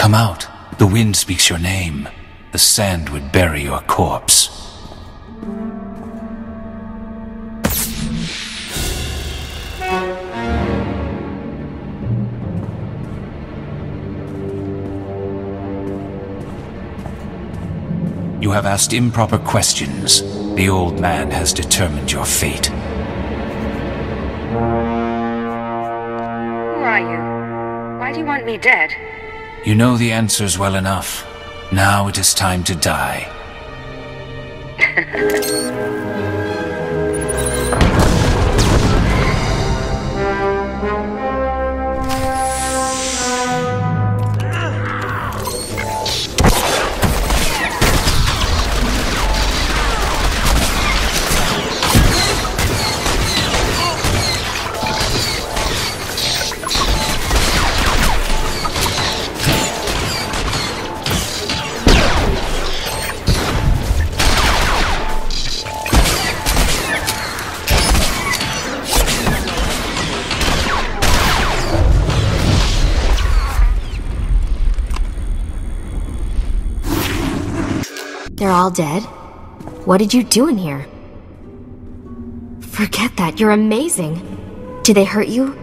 Come out. The wind speaks your name. The sand would bury your corpse. You have asked improper questions. The old man has determined your fate. Who are you? Why do you want me dead? You know the answers well enough. Now it is time to die. They're all dead? What did you do in here? Forget that, you're amazing. Did they hurt you?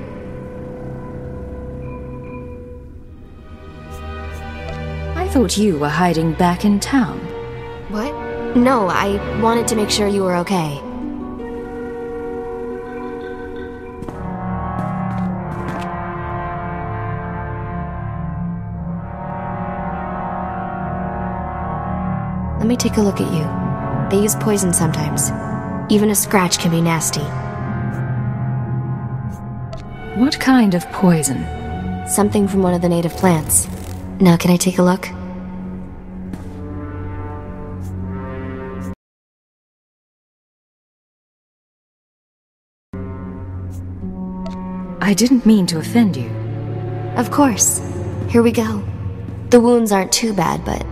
I thought you were hiding back in town. What? No, I wanted to make sure you were okay. Let me take a look at you. They use poison sometimes. Even a scratch can be nasty. What kind of poison? Something from one of the native plants. Now can I take a look? I didn't mean to offend you. Of course. Here we go. The wounds aren't too bad, but...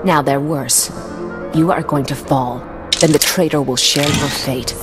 Now they're worse. You are going to fall. Then the traitor will share your fate.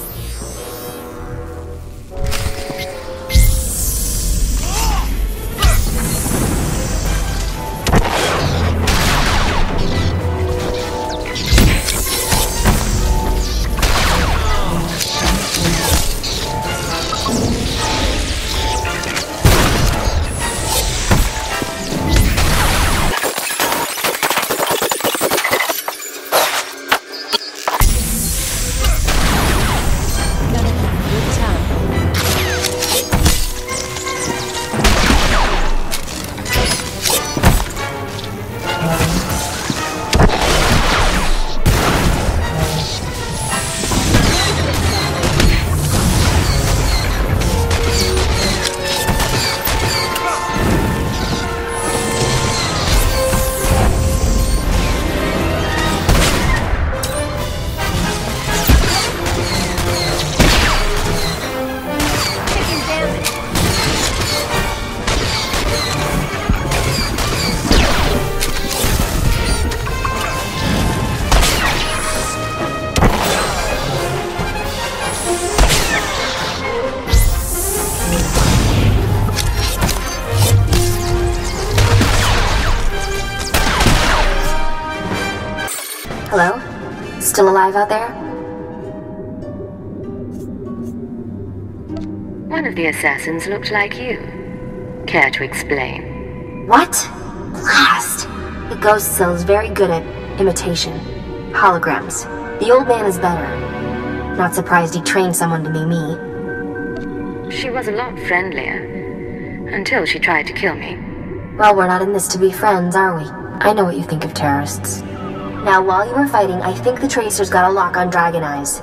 Hello? Still alive out there? One of the assassins looked like you. Care to explain? What? Blast! The ghost cell is very good at imitation. Holograms. The old man is better. Not surprised he trained someone to be me. She was a lot friendlier. Until she tried to kill me. Well, we're not in this to be friends, are we? I know what you think of terrorists. Now, while you were fighting, I think the Tracer's got a lock on Dragon Eyes.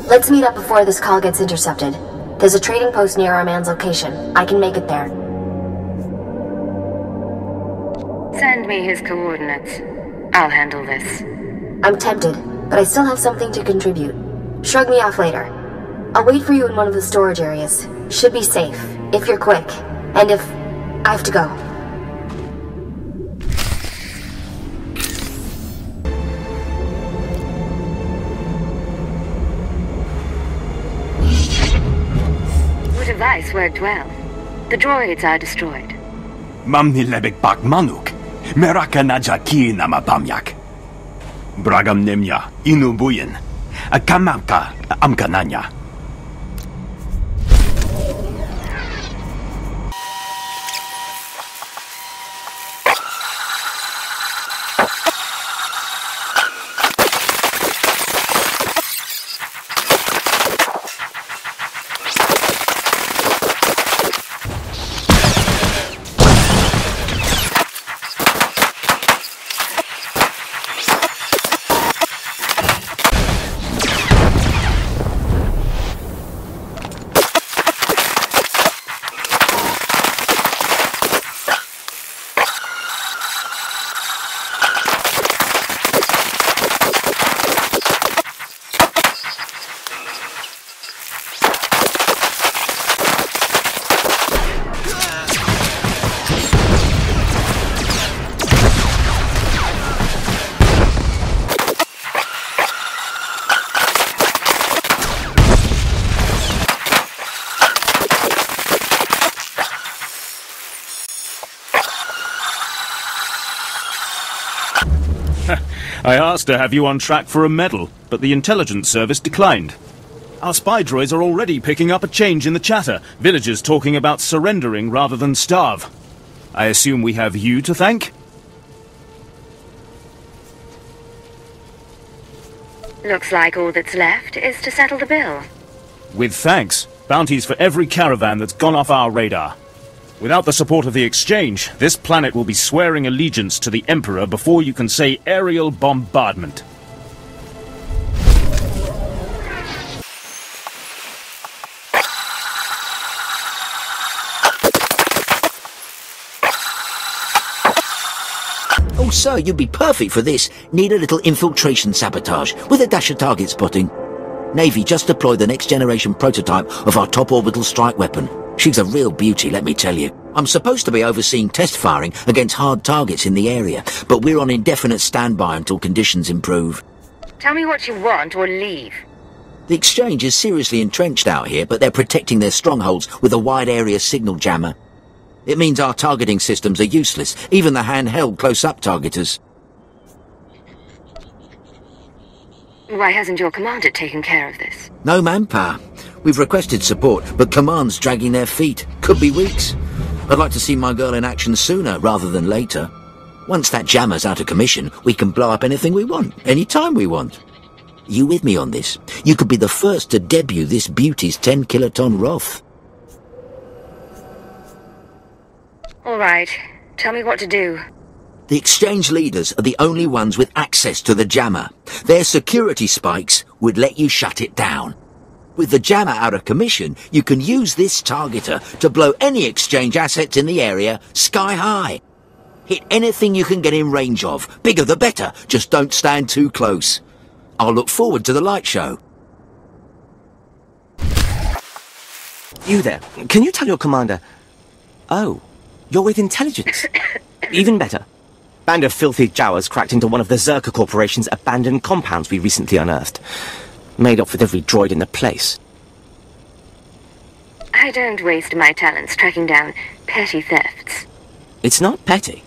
Let's meet up before this call gets intercepted. There's a trading post near our man's location. I can make it there. Send me his coordinates. I'll handle this. I'm tempted, but I still have something to contribute. Shrug me off later. I'll wait for you in one of the storage areas. Should be safe, if you're quick. And if... I have to go. This worked well. The droids are destroyed. Mamni lebek bak manuk. Meraka najaki nama pamyak. Bragam nemya inubuyen. Akamamka amkananya. I asked to have you on track for a medal, but the intelligence service declined. Our spy droids are already picking up a change in the chatter, villagers talking about surrendering rather than starve. I assume we have you to thank? Looks like all that's left is to settle the bill. With thanks. Bounties for every caravan that's gone off our radar. Without the support of the Exchange, this planet will be swearing allegiance to the Emperor before you can say aerial bombardment. Oh, sir, you'd be perfect for this. Need a little infiltration sabotage with a dash of target spotting. Navy just deployed the next generation prototype of our top orbital strike weapon. She's a real beauty, let me tell you. I'm supposed to be overseeing test firing against hard targets in the area, but we're on indefinite standby until conditions improve. Tell me what you want or leave. The Exchange is seriously entrenched out here, but they're protecting their strongholds with a wide area signal jammer. It means our targeting systems are useless, even the handheld close-up targeters. Why hasn't your commander taken care of this? No manpower. We've requested support, but command's dragging their feet. Could be weeks. I'd like to see my girl in action sooner rather than later. Once that jammer's out of commission, we can blow up anything we want, anytime we want. You with me on this? You could be the first to debut this beauty's 10-kiloton Roth. All right. Tell me what to do. The Exchange leaders are the only ones with access to the jammer. Their security spikes would let you shut it down. With the jammer out of commission, you can use this targeter to blow any Exchange assets in the area sky high. Hit anything you can get in range of. Bigger the better, just don't stand too close. I'll look forward to the light show. You there, can you tell your commander... Oh, you're with intelligence. Even better. Band of filthy Jawas cracked into one of the Czerka Corporation's abandoned compounds we recently unearthed. Made off with every droid in the place. I don't waste my talents tracking down petty thefts. It's not petty.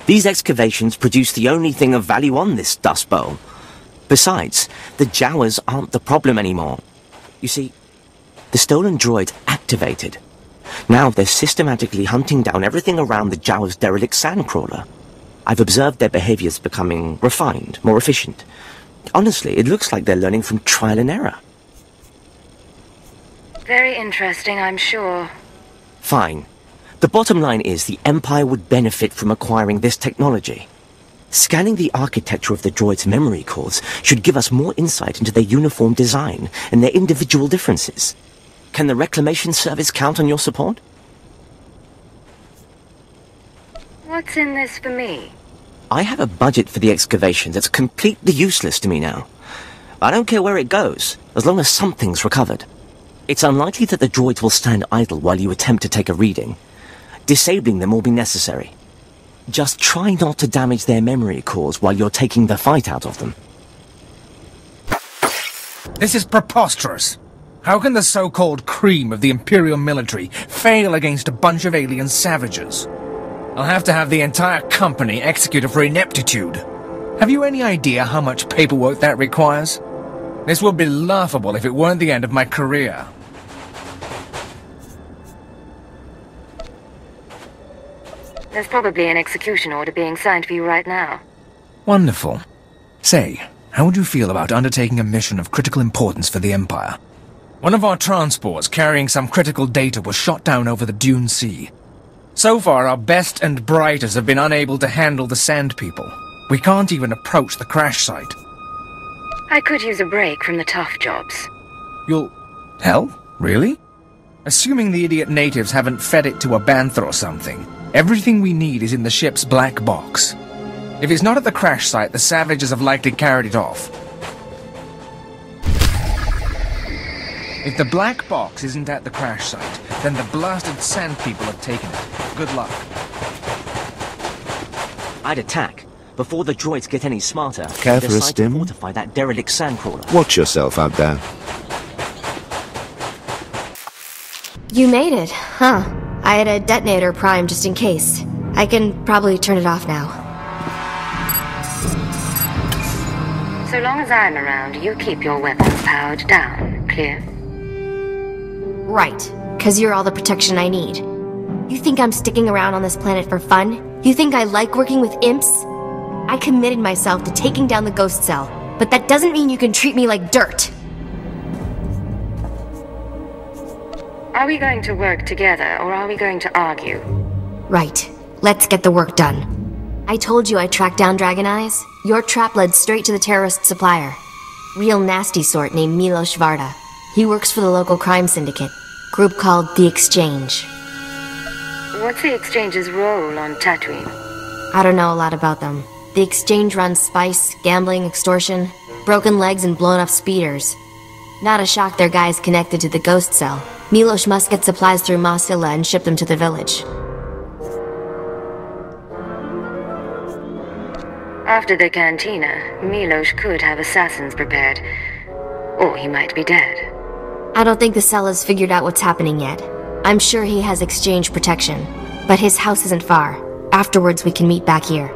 These excavations produce the only thing of value on this Dust Bowl. Besides, the Jawas aren't the problem anymore. You see, the stolen droids activated. Now they're systematically hunting down everything around the Jawas' derelict sandcrawler. I've observed their behaviors becoming refined, more efficient. Honestly, it looks like they're learning from trial and error. Very interesting, I'm sure. Fine. The bottom line is the Empire would benefit from acquiring this technology. Scanning the architecture of the droids' memory cores should give us more insight into their uniform design and their individual differences. Can the Reclamation Service count on your support? What's in this for me? I have a budget for the excavation that's completely useless to me now. I don't care where it goes, as long as something's recovered. It's unlikely that the droids will stand idle while you attempt to take a reading. Disabling them will be necessary. Just try not to damage their memory cores while you're taking the fight out of them. This is preposterous. How can the so-called cream of the Imperial military fail against a bunch of alien savages? I'll have to have the entire company executed for ineptitude. Have you any idea how much paperwork that requires? This would be laughable if it weren't the end of my career. There's probably an execution order being signed for you right now. Wonderful. Say, how would you feel about undertaking a mission of critical importance for the Empire? One of our transports carrying some critical data was shot down over the Dune Sea. So far, our best and brightest have been unable to handle the Sand People. We can't even approach the crash site. I could use a break from the tough jobs. You'll... help? Really? Assuming the idiot natives haven't fed it to a bantha or something, everything we need is in the ship's black box. If it's not at the crash site, the savages have likely carried it off. If the black box isn't at the crash site, then the blasted Sand People have taken it. Good luck. I'd attack. Before the droids get any smarter, Care for a decide stim? to fortify that derelict sandcrawler. Watch yourself out there. You made it, huh? I had a detonator primed just in case. I can probably turn it off now. So long as I'm around, you keep your weapons powered down. Clear? Right, 'cause you're all the protection I need. You think I'm sticking around on this planet for fun? You think I like working with imps? I committed myself to taking down the ghost cell, but that doesn't mean you can treat me like dirt. Are we going to work together, or are we going to argue? Right. Let's get the work done. I told you I tracked down Dragon Eyes. Your trap led straight to the terrorist supplier. Real nasty sort named Milos Varda. He works for the local crime syndicate. Group called The Exchange. What's the Exchange's role on Tatooine? I don't know a lot about them. The Exchange runs spice, gambling, extortion, broken legs, and blown up speeders. Not a shock their guys connected to the ghost cell. Milos must get supplies through Mos Ila and ship them to the village. After the cantina, Milos could have assassins prepared. Or he might be dead. I don't think the cell has figured out what's happening yet. I'm sure he has Exchange protection. But his house isn't far. Afterwards, we can meet back here.